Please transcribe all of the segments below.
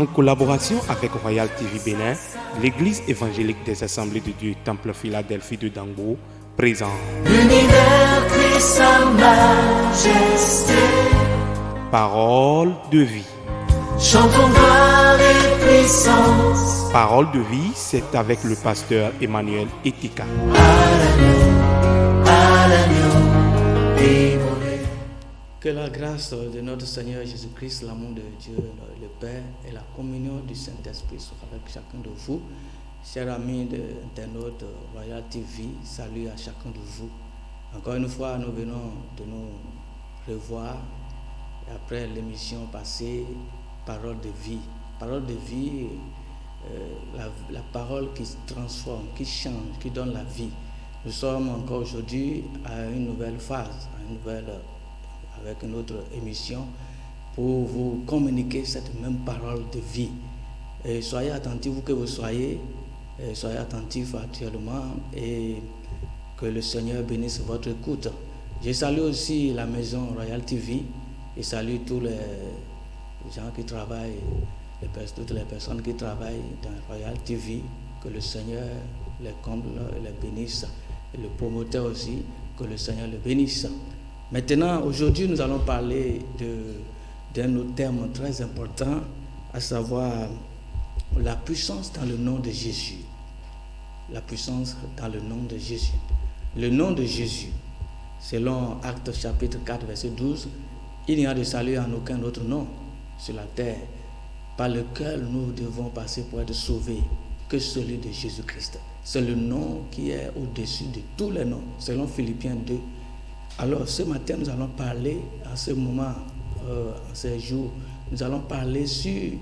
En collaboration avec Royal TV Bénin, l'Église évangélique des Assemblées de Dieu Temple Philadelphie de Dangbo présente L'univers crie sa majesté. Parole de vie. Chantons gloire et puissance. Parole de vie, c'est avec le pasteur Emmanuel Etika. À l'agneau dévoré. Que la grâce de notre Seigneur Jésus-Christ, l'amour de Dieu, le Père et la communion du Saint-Esprit soient avec chacun de vous. Chers amis d'internautes Royal TV, salut à chacun de vous. Encore une fois, nous venons de nous revoir après l'émission passée, Parole de vie. Parole de vie, la parole qui se transforme, qui change, qui donne la vie. Nous sommes encore aujourd'hui à une nouvelle phase, avec une autre émission pour vous communiquer cette même parole de vie. Et soyez attentifs, vous que vous soyez attentifs actuellement et que le Seigneur bénisse votre écoute. Je salue aussi la maison Royal TV et salue tous les gens qui travaillent, toutes les personnes qui travaillent dans Royal TV, que le Seigneur les comble et les bénisse, et le promoteur aussi, que le Seigneur le bénisse. Maintenant, aujourd'hui, nous allons parler d'un autre terme très important, à savoir la puissance dans le nom de Jésus. La puissance dans le nom de Jésus. Le nom de Jésus, selon Actes chapitre 4, verset 12, il n'y a de salut en aucun autre nom sur la terre par lequel nous devons passer pour être sauvés que celui de Jésus-Christ. C'est le nom qui est au-dessus de tous les noms, selon Philippiens 2. Alors ce matin, nous allons parler, à ce moment, en ces jours, nous allons parler sur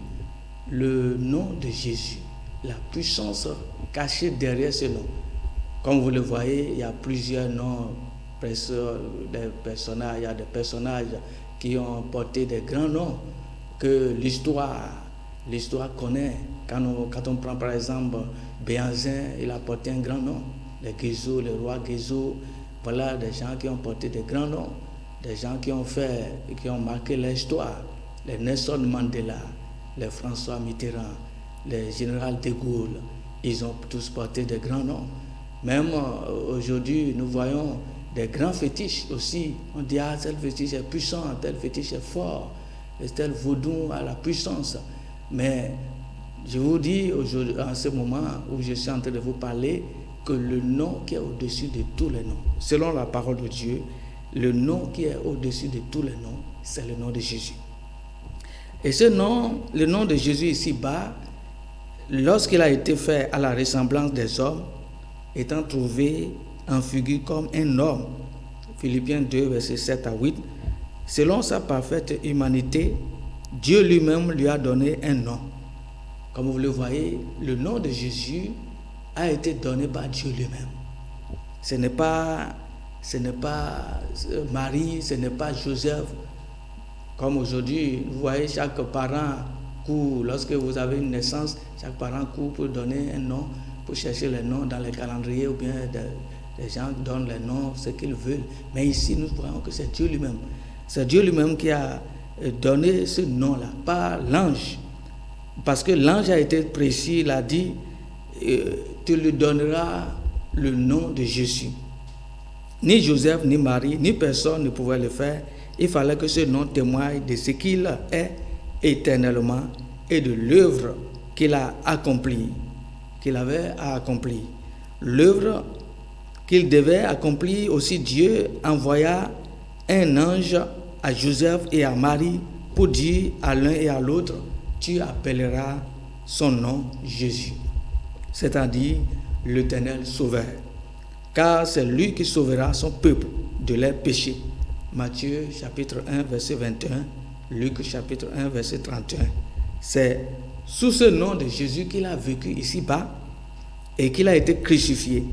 le nom de Jésus, la puissance cachée derrière ce nom. Comme vous le voyez, il y a plusieurs noms, il y a des personnages qui ont porté des grands noms que l'histoire connaît. Quand on prend par exemple Béhanzin, il a porté un grand nom. Les Guézo, le roi Guézo, voilà des gens qui ont porté des grands noms, des gens qui ont marqué l'histoire. Les Nelson Mandela, les François Mitterrand, les général de Gaulle, ils ont tous porté des grands noms. Même aujourd'hui, nous voyons des grands fétiches aussi. On dit, ah, tel fétiche est puissant, tel fétiche est fort, tel vaudou a la puissance. Mais je vous dis aujourd'hui, en ce moment où je suis en train de vous parler, que le nom qui est au-dessus de tous les noms, selon la parole de Dieu, le nom qui est au-dessus de tous les noms, c'est le nom de Jésus. Et ce nom, le nom de Jésus ici-bas, lorsqu'il a été fait à la ressemblance des hommes, étant trouvé en figure comme un homme, Philippiens 2, versets 7 à 8, selon sa parfaite humanité, Dieu lui-même lui a donné un nom. Comme vous le voyez, le nom de Jésus a été donné par Dieu lui-même. Ce n'est pas Marie, ce n'est pas Joseph. Comme aujourd'hui, vous voyez, chaque parent court, lorsque vous avez une naissance, chaque parent court pour donner un nom, pour chercher les noms dans les calendriers, ou bien les gens donnent les noms, ce qu'ils veulent. Mais ici, nous voyons que c'est Dieu lui-même. C'est Dieu lui-même qui a donné ce nom-là, pas l'ange. Parce que l'ange a été précis, il a dit, tu lui donneras le nom de Jésus. Ni Joseph, ni Marie, ni personne ne pouvait le faire. Il fallait que ce nom témoigne de ce qu'il est éternellement et de l'œuvre qu'il a accomplie, qu'il avait à accomplir. L'œuvre qu'il devait accomplir aussi, Dieu envoya un ange à Joseph et à Marie pour dire à l'un et à l'autre, tu appelleras son nom Jésus, c'est-à-dire l'Éternel Sauveur, car c'est lui qui sauvera son peuple de leurs péchés. Matthieu chapitre 1 verset 21, Luc chapitre 1 verset 31. C'est sous ce nom de Jésus qu'il a vécu ici-bas et qu'il a été crucifié.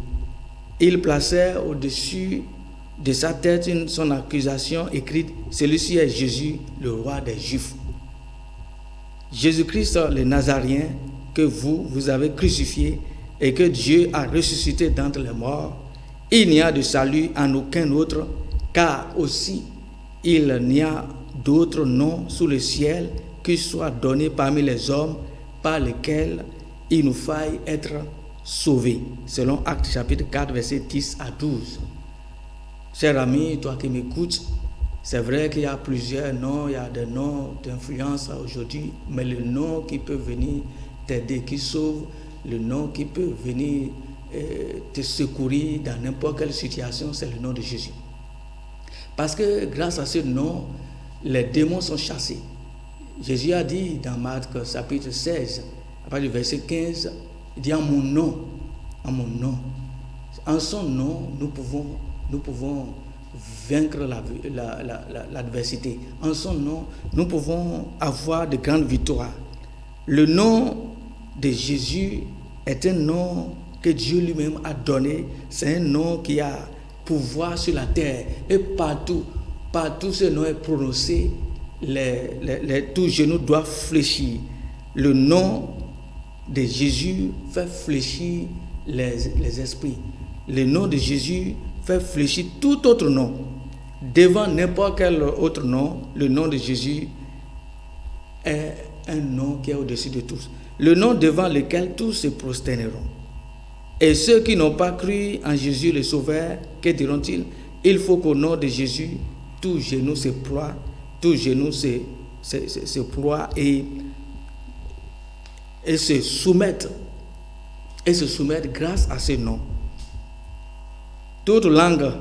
Il plaçait au-dessus de sa tête son accusation écrite, celui-ci est Jésus, le roi des Juifs. Jésus-Christ le Nazaréen que vous avez crucifié et que Dieu a ressuscité d'entre les morts, il n'y a de salut en aucun autre, car aussi il n'y a d'autre nom sous le ciel qui soit donné parmi les hommes par lesquels il nous faille être sauvés. Selon Actes chapitre 4, versets 10 à 12. Cher ami, toi qui m'écoutes, c'est vrai qu'il y a plusieurs noms, il y a des noms d'influence aujourd'hui, mais le nom qui peut venir t'aider, qui sauve, le nom qui peut venir te secourir dans n'importe quelle situation, c'est le nom de Jésus. Parce que grâce à ce nom, les démons sont chassés. Jésus a dit dans Marc chapitre 16, à partir du verset 15, il dit en mon nom, en son nom, nous pouvons vaincre l'adversité. En son nom, nous pouvons avoir de grandes victoires. Le nom de Jésus est un nom que Dieu lui-même a donné. C'est un nom qui a pouvoir sur la terre. Et partout ce nom est prononcé, tous genoux doivent fléchir. Le nom de Jésus fait fléchir les esprits. Le nom de Jésus fait fléchir tout autre nom. Devant n'importe quel autre nom, le nom de Jésus est un nom qui est au-dessus de tous. Le nom devant lequel tous se prosterneront. Et ceux qui n'ont pas cru en Jésus le Sauveur, que diront-ils? Il faut qu'au nom de Jésus, tous genoux se ploient, tous genoux se ploient et se soumettent grâce à ce nom. Toute langue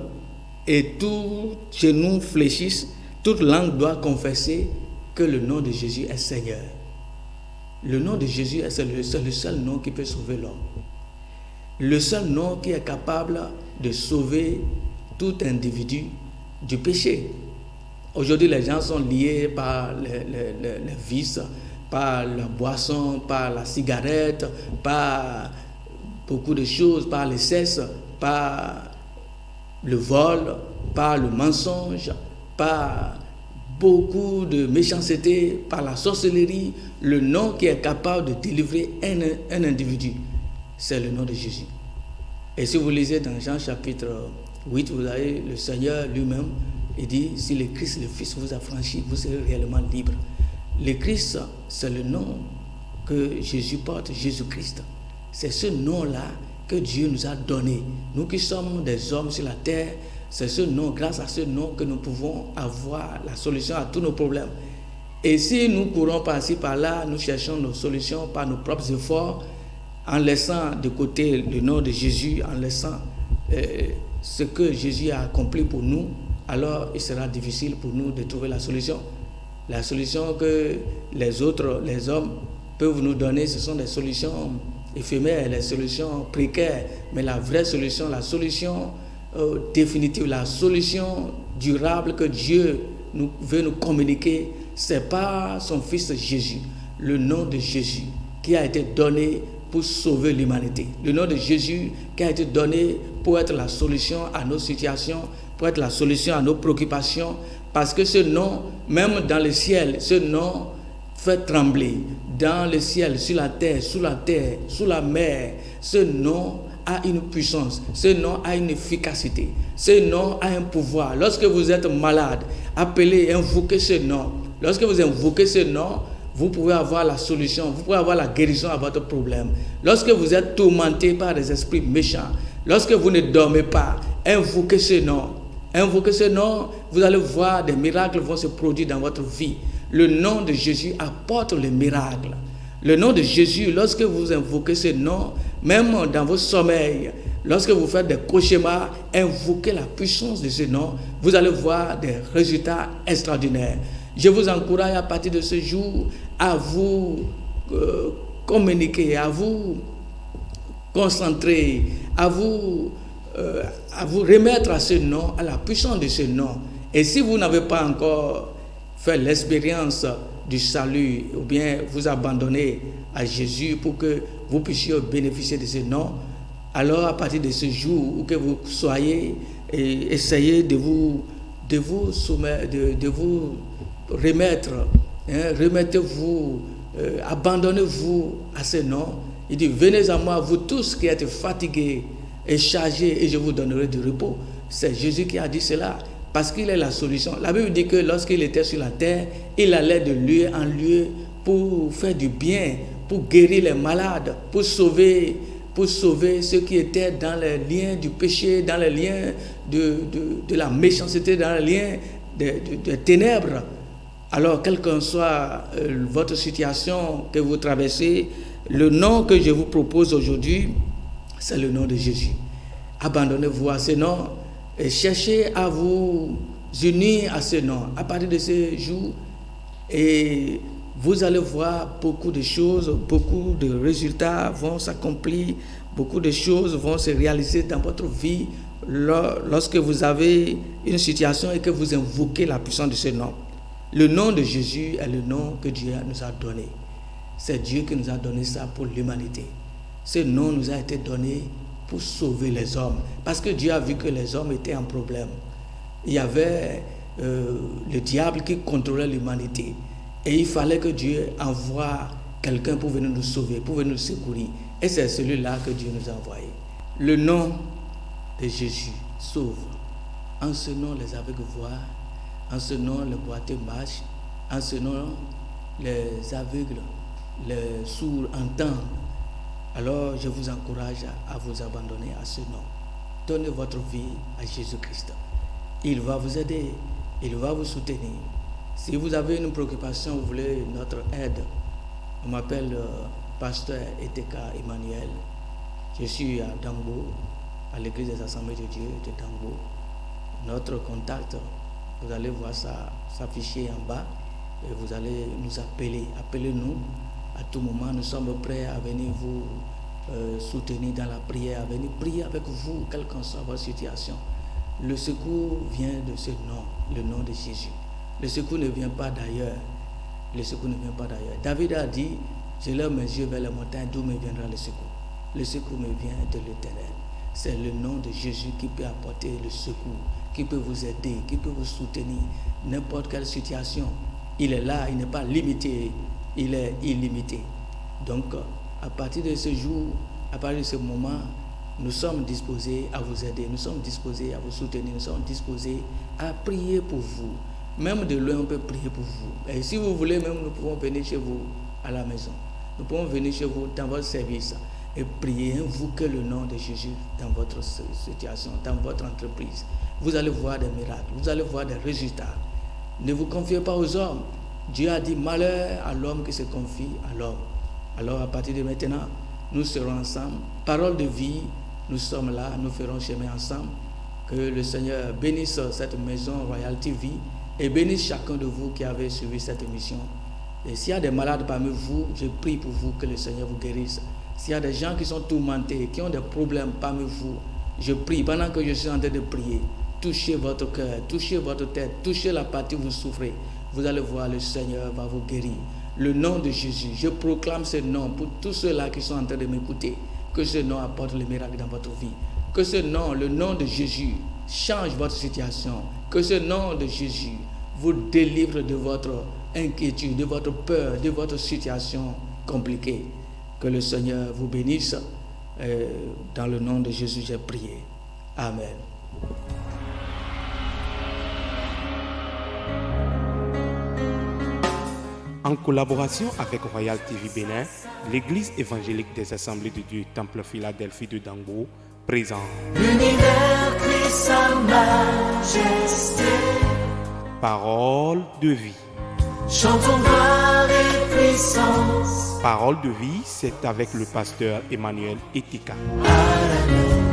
et tout genou fléchissent, toute langue doit confesser que le nom de Jésus est Seigneur. Le nom de Jésus c'est le seul nom qui peut sauver l'homme. Le seul nom qui est capable de sauver tout individu du péché. Aujourd'hui, les gens sont liés par les vices, par la boisson, par la cigarette, par beaucoup de choses, par les cesses, par le vol, par le mensonge, par beaucoup de méchanceté, par la sorcellerie. Le nom qui est capable de délivrer un individu, c'est le nom de Jésus. Et si vous lisez dans Jean chapitre 8, vous avez le Seigneur lui-même, il dit, si le Christ, le Fils, vous a franchi, vous serez réellement libre. Le Christ, c'est le nom que Jésus porte, Jésus-Christ. C'est ce nom-là que Dieu nous a donné. Nous qui sommes des hommes sur la terre, c'est ce nom, grâce à ce nom, que nous pouvons avoir la solution à tous nos problèmes. Et si nous courons par-ci, par-là, nous cherchons nos solutions par nos propres efforts, en laissant de côté le nom de Jésus, en laissant ce que Jésus a accompli pour nous, alors il sera difficile pour nous de trouver la solution. La solution que les hommes peuvent nous donner, ce sont des solutions éphémères, les solutions précaires, mais la vraie solution, la solution définitive, la solution durable que Dieu veut nous communiquer, c'est par son Fils Jésus, le nom de Jésus qui a été donné pour sauver l'humanité. Le nom de Jésus qui a été donné pour être la solution à nos situations, pour être la solution à nos préoccupations, parce que ce nom, même dans le ciel, ce nom fait trembler. Dans le ciel, sur la terre, sous la mer, ce nom a une puissance, ce nom a une efficacité, ce nom a un pouvoir. Lorsque vous êtes malade, appelez, invoquez ce nom. Lorsque vous invoquez ce nom, vous pouvez avoir la solution, vous pouvez avoir la guérison à votre problème. Lorsque vous êtes tourmenté par des esprits méchants, lorsque vous ne dormez pas, invoquez ce nom. Invoquez ce nom, vous allez voir des miracles vont se produire dans votre vie. Le nom de Jésus apporte les miracles. Le nom de Jésus, lorsque vous invoquez ce nom, même dans vos sommeils, lorsque vous faites des cauchemars, invoquez la puissance de ce nom, vous allez voir des résultats extraordinaires. Je vous encourage à partir de ce jour à vous communiquer, à vous concentrer, à vous remettre à ce nom, à la puissance de ce nom. Et si vous n'avez pas encore fait l'expérience du salut, ou bien vous abandonner à Jésus pour que vous puissiez bénéficier de ce nom, alors à partir de ce jour où que vous soyez, essayez de vous soumettre, de vous remettre, remettez-vous, abandonnez-vous à ce nom. Il dit, venez à moi, vous tous qui êtes fatigués et chargés, et je vous donnerai du repos. C'est Jésus qui a dit cela. parce qu'il est la solution. La Bible dit que lorsqu'il était sur la terre, il allait de lieu en lieu pour faire du bien, pour guérir les malades, pour sauver ceux qui étaient dans les liens du péché, dans les liens de la méchanceté, dans les liens des ténèbres. Alors, quelle que soit votre situation que vous traversez, le nom que je vous propose aujourd'hui, c'est le nom de Jésus. Abandonnez-vous à ce nom et cherchez à vous unir à ce nom. À partir de ce jour, et vous allez voir beaucoup de choses, beaucoup de résultats vont s'accomplir, beaucoup de choses vont se réaliser dans votre vie lorsque vous avez une situation et que vous invoquez la puissance de ce nom. Le nom de Jésus est le nom que Dieu nous a donné. C'est Dieu qui nous a donné ça pour l'humanité. Ce nom nous a été donné pour sauver les hommes. Parce que Dieu a vu que les hommes étaient en problème. Il y avait le diable qui contrôlait l'humanité. Et il fallait que Dieu envoie quelqu'un pour venir nous sauver, pour venir nous secourir. Et c'est celui-là que Dieu nous a envoyé. Le nom de Jésus sauve. En ce nom, les aveugles voient. En ce nom, les boiteux marchent. En ce nom, les aveugles, les sourds entendent. Alors, je vous encourage à vous abandonner à ce nom. Donnez votre vie à Jésus-Christ. Il va vous aider. Il va vous soutenir. Si vous avez une préoccupation, vous voulez notre aide, on m'appelle pasteur Eteka Emmanuel. Je suis à Dangbo, à l'église des Assemblées de Dieu de Dangbo. Notre contact, vous allez voir ça s'afficher en bas et vous allez nous appeler. Appelez-nous à tout moment. Nous sommes prêts à venir vous soutenir dans la prière, à venir prier avec vous, quelle qu'en soit votre situation. Le secours vient de ce nom, le nom de Jésus. Le secours ne vient pas d'ailleurs. Le secours ne vient pas d'ailleurs. David a dit, je lève mes yeux vers les montagnes, d'où me viendra le secours. Le secours me vient de l'Éternel. C'est le nom de Jésus qui peut apporter le secours, qui peut vous aider, qui peut vous soutenir. N'importe quelle situation, il est là, il n'est pas limité, il est illimité. Donc, à partir de ce jour, à partir de ce moment, nous sommes disposés à vous aider, nous sommes disposés à vous soutenir, nous sommes disposés à prier pour vous. Même de loin, on peut prier pour vous. Et si vous voulez, même nous pouvons venir chez vous à la maison. Nous pouvons venir chez vous dans votre service et prier, invoquer le nom de Jésus dans votre situation, dans votre entreprise. Vous allez voir des miracles, vous allez voir des résultats. Ne vous confiez pas aux hommes. Dieu a dit malheur à l'homme qui se confie à l'homme. Alors à partir de maintenant, nous serons ensemble. Parole de vie, nous sommes là, nous ferons chemin ensemble. Que le Seigneur bénisse cette maison Royal TV et bénisse chacun de vous qui avez suivi cette émission. Et s'il y a des malades parmi vous, je prie pour vous que le Seigneur vous guérisse. S'il y a des gens qui sont tourmentés, qui ont des problèmes parmi vous, je prie pendant que je suis en train de prier. Touchez votre cœur, touchez votre tête, touchez la partie où vous souffrez. Vous allez voir, le Seigneur va vous guérir. Le nom de Jésus, je proclame ce nom pour tous ceux-là qui sont en train de m'écouter. Que ce nom apporte le miracle dans votre vie. Que ce nom, le nom de Jésus, change votre situation. Que ce nom de Jésus vous délivre de votre inquiétude, de votre peur, de votre situation compliquée. Que le Seigneur vous bénisse. Dans le nom de Jésus, j'ai prié. Amen. En collaboration avec Royal TV Bénin, l'Église évangélique des Assemblées de Dieu Temple Philadelphie de Dangbo présente L'univers crie sa majesté. Parole de vie. Chantons gloire et puissance Parole de vie, c'est avec le pasteur Emmanuel Eteka. à l'agneau.